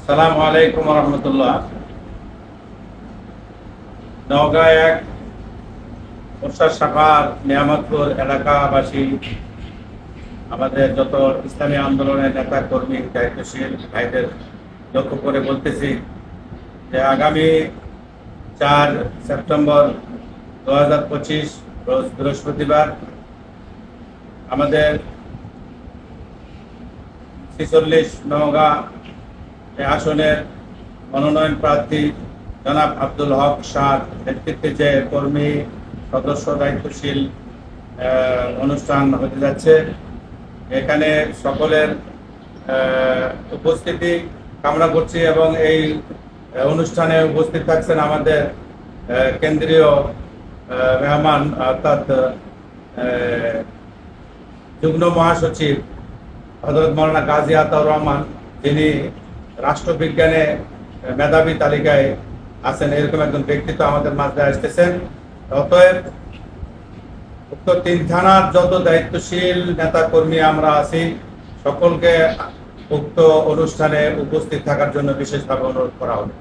আসসালামু আলাইকুম রহমতুল্লাহ। নওগাঁ এক বর্ষার শাখার নিয়ামতপুর এলাকাবাসী আমাদের যত ইসলামী আন্দোলনের নেতা কর্মী দায়িত্বশীল ভাইদের লক্ষ্য করে বলতেছি যে আগামী 4 সেপ্টেম্বর 2025 রোজ বৃহস্পতিবার আমাদের 46 নওগাঁ আসনের মনোনয়ন প্রার্থী জনাব আব্দুল হক শাহর নেতৃত্বে যে কর্মী সদস্য দায়িত্বশীল অনুষ্ঠান হতে যাচ্ছে, এখানে সকলের উপস্থিতি কামনা করছি এবং এই অনুষ্ঠানে উপস্থিত থাকছেন আমাদের কেন্দ্রীয় মেহমান অর্থাৎ যুগ্ম মহাসচিব হযরত মাওলানা গাজী আতাউর রহমান, যিনি রাষ্ট্রবিজ্ঞানে মেধাবী তালিকায় আছেন, এরকম একজন ব্যক্তিত্ব আমাদের মাঝে আসতেছেন। অতএব উক্ত 3 থানার যত দায়িত্বশীল নেতা কর্মী আমরা আছি, সকলকে উক্ত অনুষ্ঠানে উপস্থিত থাকার জন্য বিশেষভাবে অনুরোধ করা হবে।